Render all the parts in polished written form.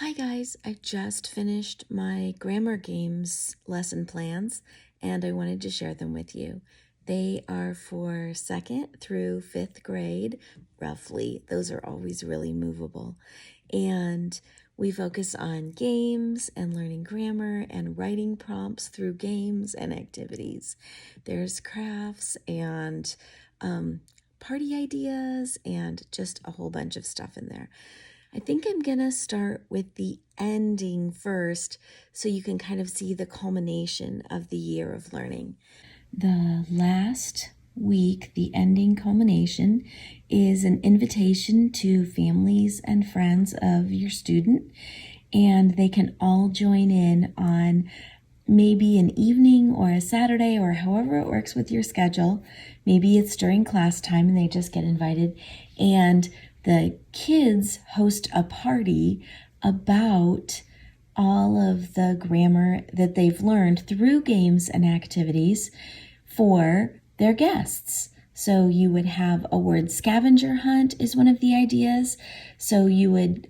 Hi guys, I just finished my grammar games lesson plans and I wanted to share them with you. They are for 2nd through 5th grade, roughly. Those are always really movable. And we focus on games and learning grammar and writing prompts through games and activities. There's crafts and party ideas and just a whole bunch of stuff in there. I think I'm going to start with the ending first so you can kind of see the culmination of the year of learning. The last week, the ending culmination, is an invitation to families and friends of your student, and they can all join in on maybe an evening or a Saturday or however it works with your schedule. Maybe it's during class time and they just get invited, and the kids host a party about all of the grammar that they've learned through games and activities for their guests. So you would have a word scavenger hunt is one of the ideas. So you would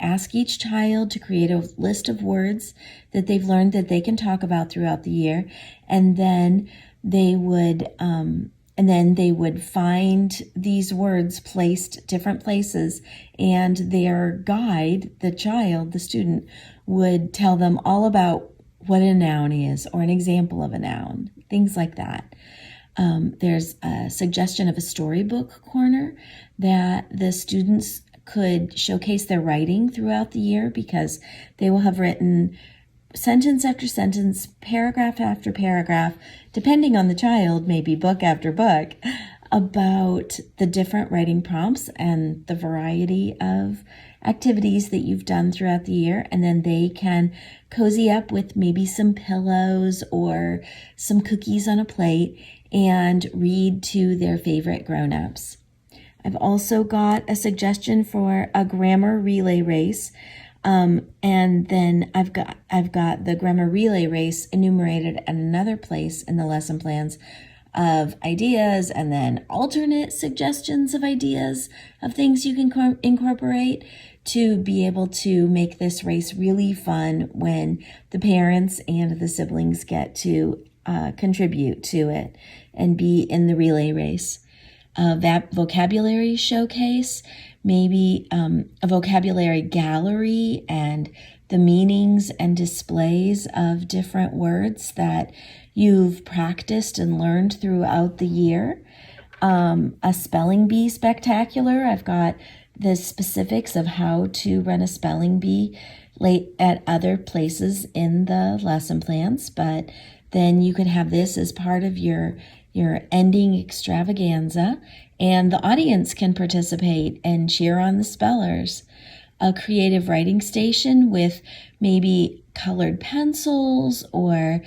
ask each child to create a list of words that they've learned that they can talk about throughout the year, and then they would find these words placed different places, and their guide, the child, the student, would tell them all about what a noun is or an example of a noun, things like that. There's a suggestion of a storybook corner that the students could showcase their writing throughout the year, because they will have written sentence after sentence, paragraph after paragraph, depending on the child, maybe book after book, about the different writing prompts and the variety of activities that you've done throughout the year. And then they can cozy up with maybe some pillows or some cookies on a plate and read to their favorite grown-ups. I've also got a suggestion for a grammar relay race. And then I've got the grammar relay race enumerated at another place in the lesson plans of ideas, and then alternate suggestions of ideas of things you can incorporate to be able to make this race really fun when the parents and the siblings get to contribute to it and be in the relay race. That vocabulary showcase, maybe a vocabulary gallery and the meanings and displays of different words that you've practiced and learned throughout the year. A spelling bee spectacular. I've got the specifics of how to run a spelling bee at other places in the lesson plans, but then you could have this as part of your ending extravaganza, and the audience can participate and cheer on the spellers. A creative writing station with maybe colored pencils or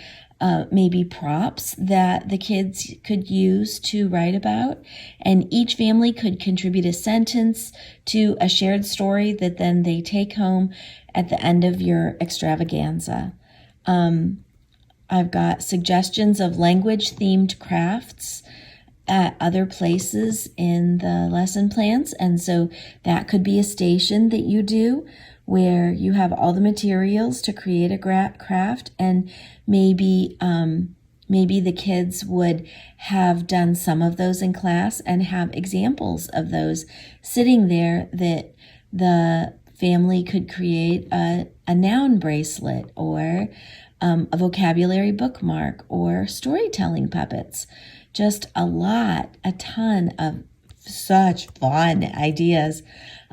maybe props that the kids could use to write about, and each family could contribute a sentence to a shared story that then they take home at the end of your extravaganza. I've got suggestions of language-themed crafts at other places in the lesson plans, and so that could be a station that you do where you have all the materials to create a craft, and maybe the kids would have done some of those in class and have examples of those sitting there that the family could create a noun bracelet or a vocabulary bookmark or storytelling puppets. Just a ton of such fun ideas.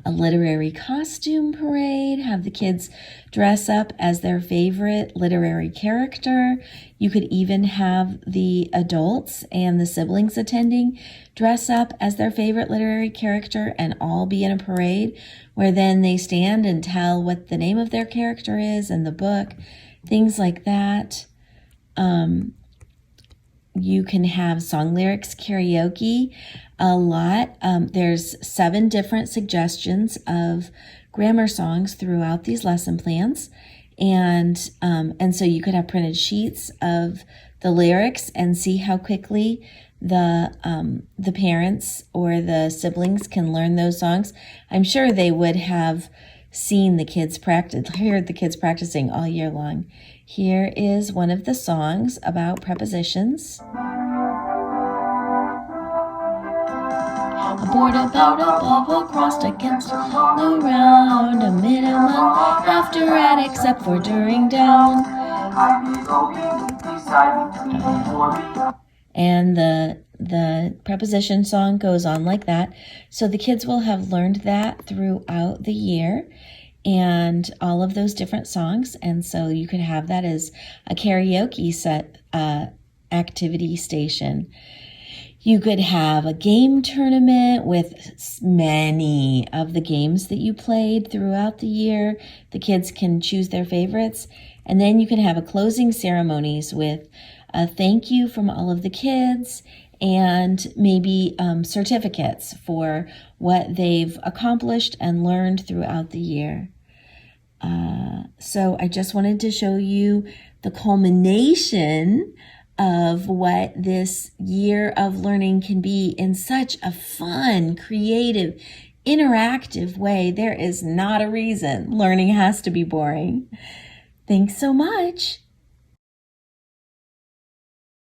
A literary costume parade, have the kids dress up as their favorite literary character. You could even have the adults and the siblings attending dress up as their favorite literary character and all be in a parade where then they stand and tell what the name of their character is and the book, things like that. You can have song lyrics karaoke a lot. There's 7 different suggestions of grammar songs throughout these lesson plans. And so you could have printed sheets of the lyrics and see how quickly the parents or the siblings can learn those songs. I'm sure they would have seen the kids practice, heard the kids practicing all year long. Here is one of the songs about prepositions. A board about above, across, against, around, amid, among, after, at, except for, during, down. And the preposition song goes on like that. So the kids will have learned that throughout the year and all of those different songs. And so you could have that as a karaoke set activity station. You could have a game tournament with many of the games that you played throughout the year. The kids can choose their favorites. And then you can have a closing ceremonies with a thank you from all of the kids and maybe certificates for what they've accomplished and learned throughout the year. So I just wanted to show you the culmination of what this year of learning can be in such a fun, creative, interactive way. There is not a reason learning has to be boring. Thanks so much.